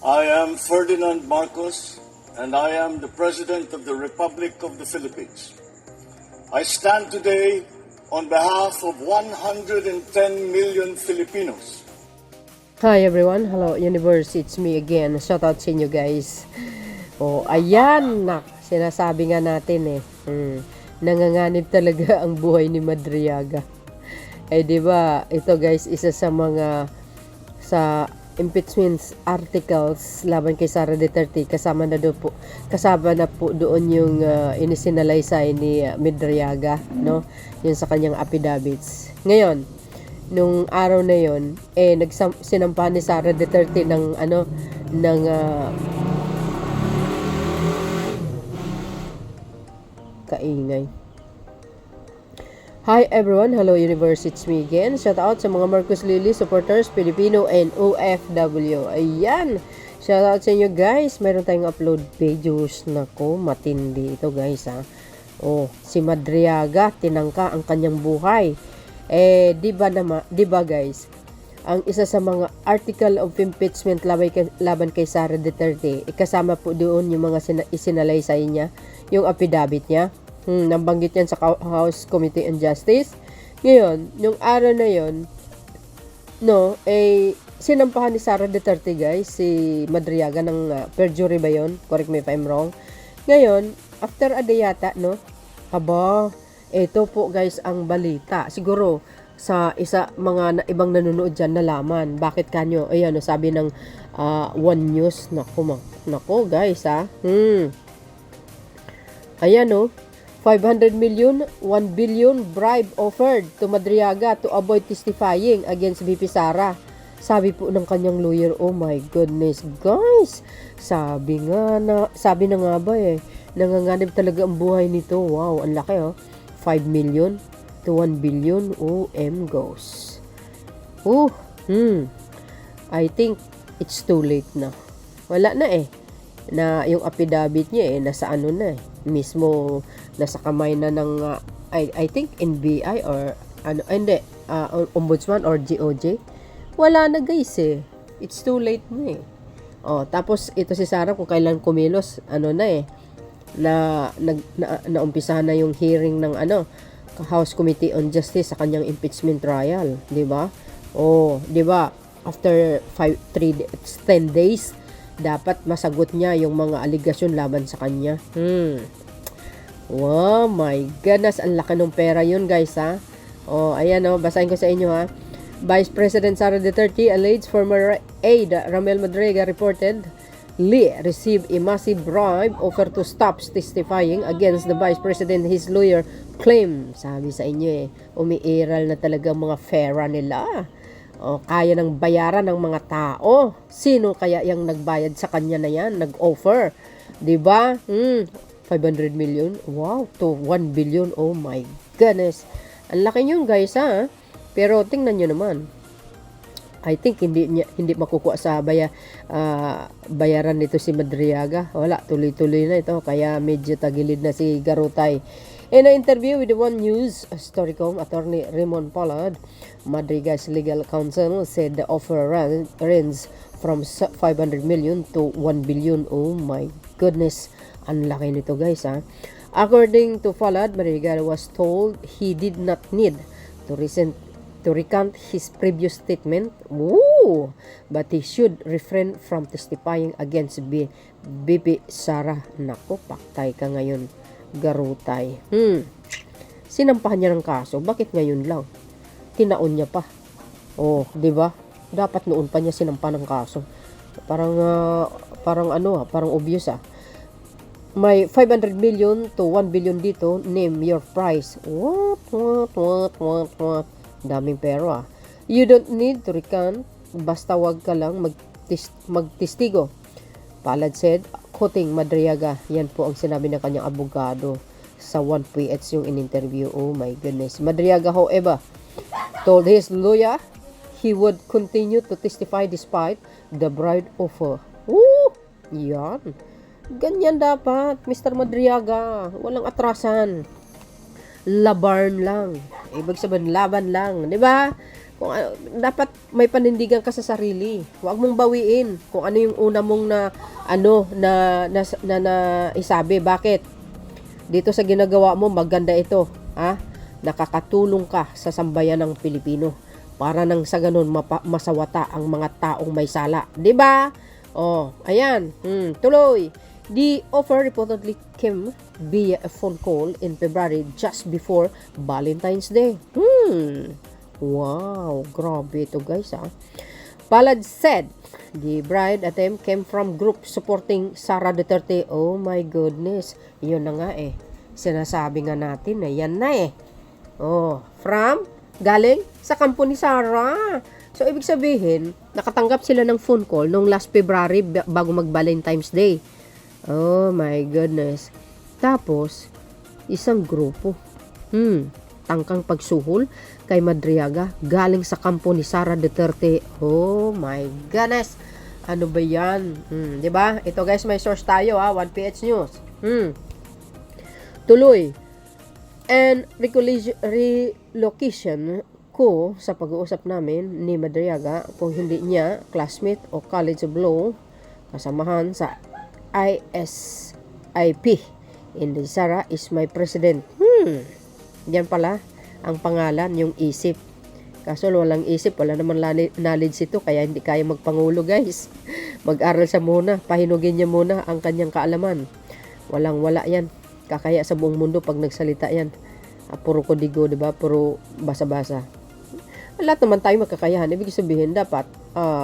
I am Ferdinand Marcos, and I am the President of the Republic of the Philippines. I stand today on behalf of 110 million Filipinos. Hi everyone, hello universe, it's me again. Shout out sa inyo guys. Oh, ayan na, sinasabi nga natin nanganganib talaga ang buhay ni Madriaga. Di ba? Ito guys, isa sa mga sa impeachment articles laban kay Sara Duterte, kasama na po doon yung inisinalaysay ni Madriaga, no? Yun sa kanyang affidavits. Ngayon, nung araw na yon sinampa ni Sara Duterte ng kaingay. Hi everyone, hello universe, it's me again. Shout out sa mga Marcos Lily supporters, Filipino and OFW. Ayan, shout out sa inyo guys. Meron tayong upload videos. Nako, matindi ito guys ha. Oh, si Madriaga tinangka ang kanyang buhay. Di ba guys, ang isa sa mga article of impeachment laban kay Sara Duterte, kasama po doon yung mga isinalaysay niya, yung affidavit niya. Nabanggit yan sa House Committee on Justice. Ngayon, yung araw na yon, sinampahan ni Sara Duterte guys, si Madriaga ng perjury ba yon? Correct me if I'm wrong. Ngayon, after a day yata, ito po guys ang balita. Siguro sa mga ibang nanonood dyan nalaman. Bakit kanyo? Ayan, sabi ng One News. Nako guys Ayan 500 million, 1 billion bribe offered to Madriaga to avoid testifying against VP Sara. Sabi po ng kanyang lawyer, oh my goodness, guys. Sabi na nga ba nanganganib talaga ang buhay nito. Wow, ang laki 5 million to 1 billion. goes. I think it's too late na. Wala na na yung affidavit niya nasa mismo nasa kamay na ng I think NBI or Ombudsman or GOJ. Wala na guys it's too late na tapos ito si Sara kung kailan kumilos naumpisahan na yung hearing ng House Committee on Justice sa kanyang impeachment trial, di ba? Di ba? After 10 days dapat masagot niya yung mga aligasyon laban sa kanya. Wow, my goodness, ang laki ng pera yun guys ayan basahin ko sa inyo Vice President Sara Duterte alleged former aide Ramel Madriaga reportedly received a massive bribe offer to stop testifying against the Vice President. His lawyer claim, sabi sa inyo umiiral na talaga mga pera nila. Kaya ng bayaran ng mga tao. Sino kaya yung nagbayad sa kanya na yan? Nag-offer. Diba? 500 million. Wow, to 1 billion. Oh my goodness. Ang laki nyo guys Pero tingnan nyo naman. I think hindi makukuha sa bayaran nito si Madriaga. Wala, tuloy-tuloy na ito. Kaya medyo tagilid na si Garutay. In an interview with the One News Storycom, attorney Raymond Pollard, Madriaga's legal counsel said the offer ranges from 500 million to 1 billion. Oh my goodness. Ang laki nito guys According to Pollard, Madriaga was told he did not need to recant his previous statement. But he should refrain from testifying against VP Sara. Nako, paktay ka ngayon, Garutay. Sinampahan niya ng kaso. Bakit ngayon lang? Tinaon niya pa. Di ba? Dapat noon pa niya sinampa ng kaso. Parang obvious May 500 million to 1 billion dito. Name your price. What? Daming pera You don't need to recant. Basta wag ka lang magtestigo. Pollard said, quoting Madriaga. Yan po ang sinabi ng kanyang abogado sa 1PH yung in-interview. Oh my goodness. Madriaga, however, told his lawyer he would continue to testify despite the bribe offer. Yan. Ganyan dapat, Mr. Madriaga. Walang atrasan. Laban lang. Ibig sabihin, laban lang. Di ba? Dapat may panindigan ka sa sarili. Huwag mong bawiin kung ano yung una mong na isabi. Bakit? Dito sa ginagawa mo, maganda ito. Nakakatulong ka sa sambayan ng Pilipino. Para nang sa ganun, masawata ang mga taong may sala. 'Di ba? Ayan. Tuloy. The offer reportedly came via a phone call in February just before Valentine's Day. Wow, grabe ito guys Palad said, the bride attempt came from group supporting Sara Duterte. Oh my goodness. Yun na nga Sinasabi nga natin yan na galing sa kampo ni Sara. So, ibig sabihin, nakatanggap sila ng phone call nung last February bago mag-Valentine's Day. Oh my goodness. Tapos, isang grupo. Tangkang pagsuhol kay Madriaga galing sa kampo ni Sara Duterte. Oh my goodness. Ano ba yan? 'Di ba? Ito guys, may source tayo 1PH News. Tuloy. And relocation ko sa pag-uusap namin ni Madriaga kung hindi niya classmate o college of law kasamahan sa ISIP. Hindi Sara is my president. Yan pala ang pangalan, yung isip. Kaso walang isip, wala naman knowledge ito, kaya hindi kaya magpangulo guys. Mag-aral siya muna, pahinugin niya muna ang kanyang kaalaman. Walang-wala yan. Kakaya sa buong mundo pag nagsalita yan. Puro kodigo, diba? Puro basa-basa. Lahat naman tayo magkakayahan. Ibig sabihin, dapat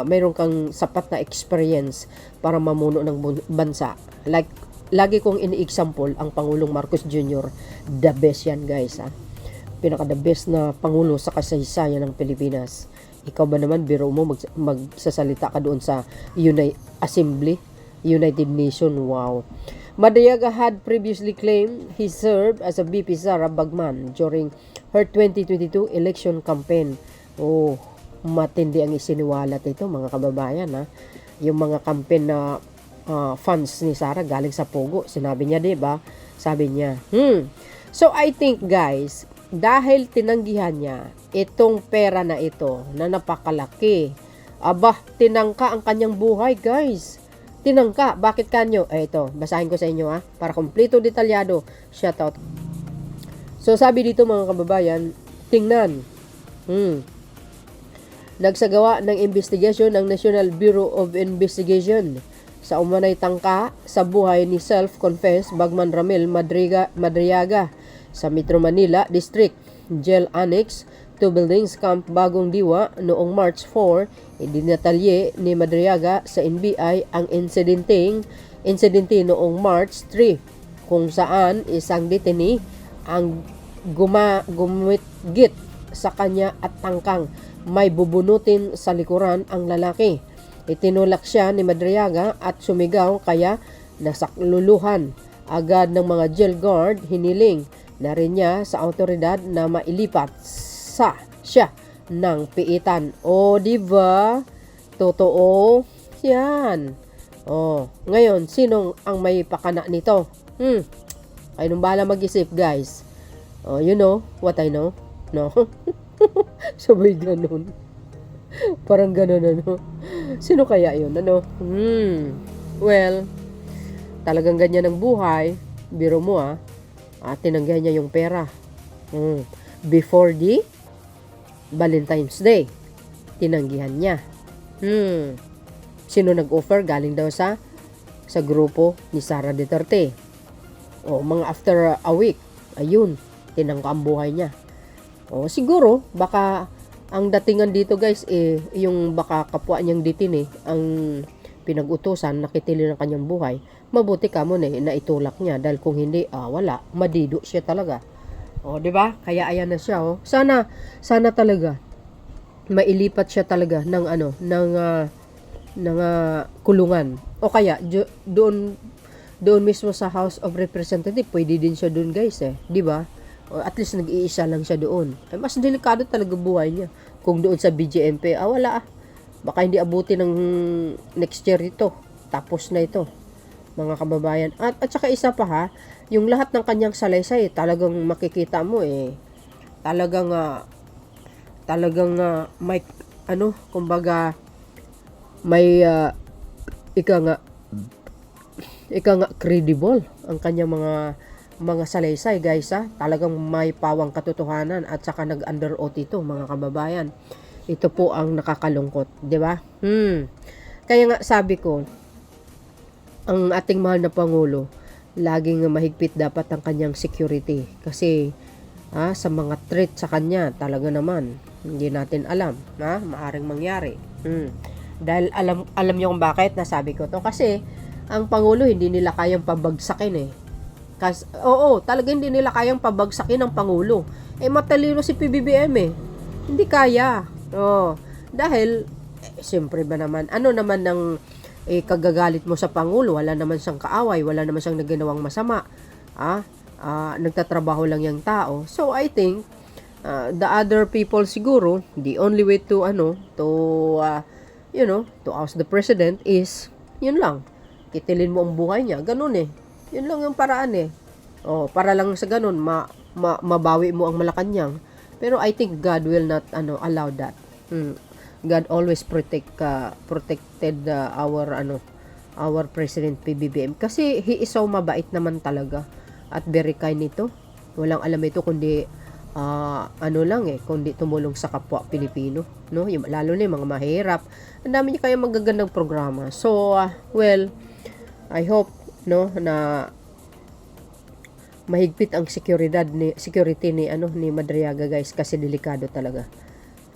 mayroon kang sapat na experience para mamuno ng bansa. Like, lagi kong ini-example ang Pangulong Marcos Jr. The best yan guys Pinaka the best na Pangulo sa kasaysayan ng Pilipinas. Ikaw ba naman, biro mo magsasalita ka doon sa United Nations. Wow. Madriaga had previously claimed he served as a VP Sara Bagman during her 2022 election campaign. Matindi ang isiniwalat ito mga kababayan Yung mga campaign na funds ni Sara galing sa Pogo. Sinabi niya, diba? Sabi niya. So, I think, guys, dahil tinanggihan niya itong pera na ito na napakalaki, tinangka ang kanyang buhay, guys. Tinangka. Bakit kanyo? Ito, basahin ko sa inyo, para kompleto detalyado. Shoutout. So, sabi dito, mga kababayan, tingnan. Nagsagawa ng investigation ng National Bureau of Investigation sa umanay tangka sa buhay ni self-confessed Bagman Ramil Madriaga sa Metro Manila District Jail Annex 2 Buildings Camp Bagong Diwa noong March 4. Idinatalye ni Madriaga sa NBI ang insidente noong March 3 kung saan isang deteni ang gumit-git sa kanya at tangkang may bubunutin sa likuran ang lalaki. Itinulak siya ni Madriaga at sumigaw kaya nasakluluhan agad ng mga jail guard. Hiniling na rin niya sa autoridad na mailipat siya ng piitan. Diba? Totoo? Yan. Ngayon, sinong ang may pakana nito? Ay nung bala mag-isip guys. You know what I know? No? Sabay ganun. Parang ganun Sino kaya yun? Well, talagang ganyan ang buhay. Biro mo tinanggihan niya yung pera. Before the Valentine's Day. Tinanggihan niya. Sino nag-offer? Galing daw sa grupo ni Sara Duterte. Mga after a week, ayun, tinangka ang buhay niya. Siguro, baka ang datingan dito guys yung baka kapwa niyang ditini ang pinag-utusan, nakitili ng kanyang buhay. Mabuti ka mo na itulak niya dahil kung hindi, wala, madido siya talaga. Di ba? Kaya ayan na siya. Sana talaga mailipat siya talaga ng kulungan. O kaya doon mismo sa House of Representatives, pwede din siya doon guys di ba? O at least nag-iisa lang siya doon. Mas delikado talaga buhay niya. Kung doon sa BJMP, wala Baka hindi abuti ng next year ito. Tapos na ito, mga kababayan. At saka isa pa yung lahat ng kanyang salaysay, talagang makikita mo talagang talagang may kumbaga may ika nga credible ang kanyang mga salaysay guys talagang may pawang katotohanan at saka nag-under oath ito mga kababayan. Ito po ang nakakalungkot, di ba? Kaya nga sabi ko, ang ating mahal na Pangulo, laging mahigpit dapat ang kanyang security kasi sa mga threat sa kanya talaga naman hindi natin alam maaring mangyari. Dahil alam niyo kung bakit nasabi ko to, kasi ang Pangulo hindi nila kayang pabagsakin kasi talaga hindi nila kayang pabagsakin ang Pangulo. Matalino si PBBM hindi kaya. Dahil siyempre ba naman ano naman ng kagagalit mo sa Pangulo, wala naman siyang kaaway, wala naman siyang naginawang masama. Nagtatrabaho lang yung tao. So I think the other people siguro, the only way to to oust the president is yun lang. Kitilin mo ang buhay niya, ganun Yun lang yung paraan para lang sa ganun mabawi mo ang Malacanang. Pero I think God will not allow that. God always protected our President PBBM kasi he is so mabait naman talaga at very kind nito. Walang alam ito kundi kundi tumulong sa kapwa Pilipino, no? Lalo na yung mga mahirap. Ang dami niya kayang magagandang programa. So, I hope na mahigpit ang security ni Madriaga guys kasi delikado talaga.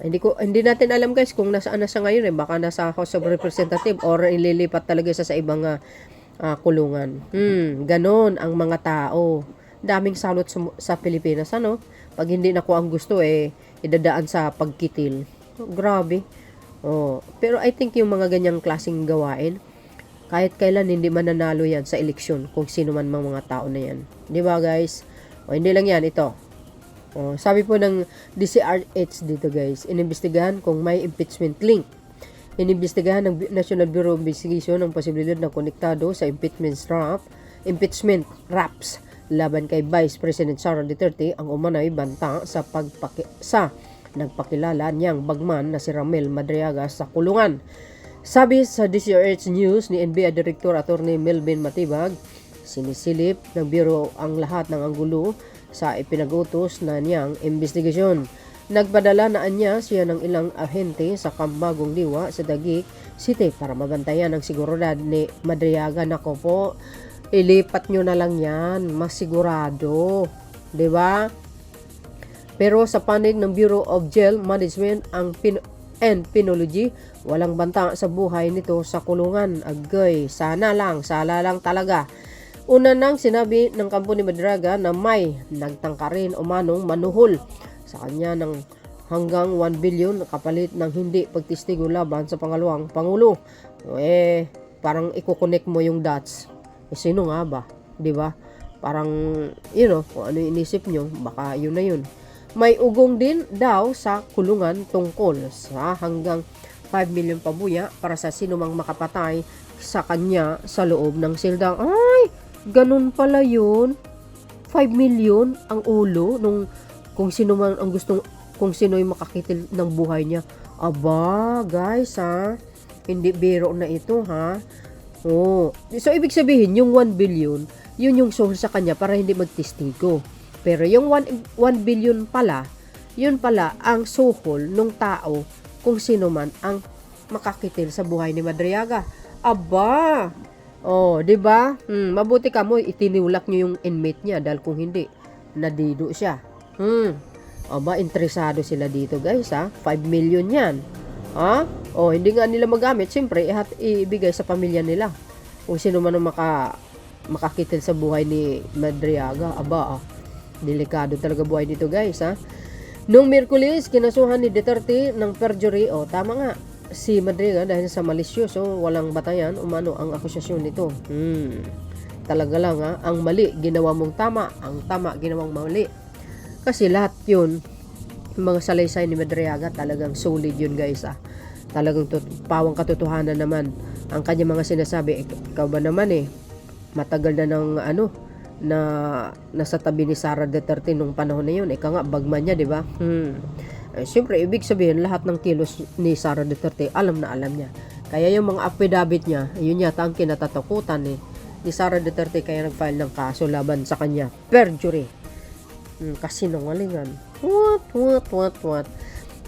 Hindi natin alam guys kung nasaan na siya ngayon baka nasa House of Representative or ililipat talaga siya sa ibang kulungan. Ganon ang mga tao. Daming salot sa Pilipinas pag hindi na ko ang gusto idadaan sa pagkitil. Grabe. Pero I think yung mga ganyang klaseng gawain kahit kailan hindi mananalo yan sa eleksyon kung sino man mga tao na yan. Di ba guys? Hindi lang yan, ito. Sabi po ng DCRH dito guys, inimbestigahan kung may impeachment link. Inimbestigahan ng National Bureau of Investigation ang posibilidad na konektado sa impeachment raps laban kay Vice President Sara Duterte ang umano'y banta sa nagpakilala niyang bagman na si Ramel Madriaga sa kulungan. Sabi sa DCRH News ni NBI Director Attorney Melvin Matibag, sinisilip ng Bureau ang lahat ng anggulo sa ipinag-utos na niyang investigasyon. Nagpadala na niya siya ng ilang ahente sa Kambagong Diwa sa Taguig City para mabantayan ang seguridad ni Madriaga. Nako po, ilipat nyo na lang yan, mas sigurado. Diba? Pero sa panig ng Bureau of Jail Management and Penology, walang banta sa buhay nito sa kulungan. Agay, sala lang talaga. Una nang sinabi ng kampo ni Madriaga na may nagtangkarin o manong manuhol sa kanya ng hanggang 1 billion kapalit ng hindi pagtistigo laban sa pangalawang Pangulo. Parang iko-connect mo yung dots. Sino nga ba? Diba? Parang, kung ano inisip nyo, baka yun na yun. May ugong din daw sa kulungan tungkol sa hanggang 5 million pabuya para sa sino mang makapatay sa kanya sa loob ng sildang. Ay, ganun pala yun. 5 million ang ulo nung kung sino man ang gustong, kung sino yung makakitil ng buhay niya. Aba, guys hindi biro na ito So ibig sabihin yung 1 billion, yun yung soul sa kanya para hindi magtistigo. Pero yung 1 billion pala, yun pala ang suhol ng tao kung sino man ang makakitil sa buhay ni Madriaga. Aba! Di ba? Mabuti ka mo itinulak niyo yung inmate niya dahil kung hindi, nadido siya. Aba, interesado sila dito, guys, 5 million 'yan. Hindi nga nila magamit, siyempre ibigay sa pamilya nila. Kung sino man ang makakitil sa buhay ni Madriaga. Aba, delikado talaga buhay nito, guys, Noong Miyerkules, kinasuhan ni Duterte ng perjury. Tama nga, si Madriaga dahil sa malisyoso, walang batayan, umano ang akusasyon nito. Talaga lang ang mali, ginawa mong tama, ang tama, ginawang mali. Kasi lahat yun, mga salaysay ni Madriaga, talagang solid yun, guys, Talagang pawang katotohanan naman ang kanya mga sinasabi. Ikaw ba naman matagal na ng na nasa tabi ni Sara Duterte nung panahon na yun. Ika nga, bagman niya, di ba? Siyempre, ibig sabihin, lahat ng kilos ni Sara Duterte, alam na alam niya. Kaya yung mga affidavit niya, yun yata ang kinatatakutan ni Sara Duterte, kaya nag-file ng kaso laban sa kanya. Perjury. Kasinungalingan. What?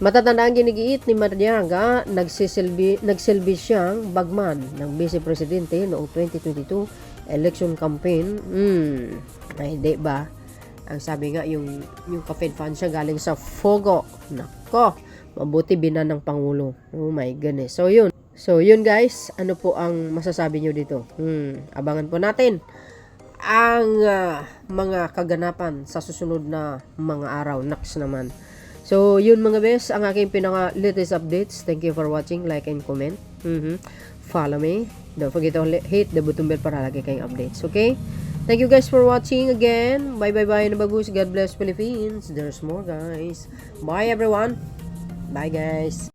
Matatandaan ginigiit ni Mardiaga, nagsilbi siyang bagman ng Vice Presidente noong 2022 election campaign. Ay, di ba? Ang sabi nga, yung campaign fund siya galing sa Fogo. Nako, mabuti binan ng Pangulo. Oh my goodness. So yun guys, ano po ang masasabi nyo dito? Abangan po natin ang mga kaganapan sa susunod na mga araw. Next naman. So yun mga bes, ang aking pinaka latest updates. Thank you for watching. Like and comment. Follow me. Don't forget to hit the button bell para lagi kayong updates. Okay? Thank you guys for watching again. Bye na bagus. God bless Philippines. There's more guys. Bye everyone. Bye guys.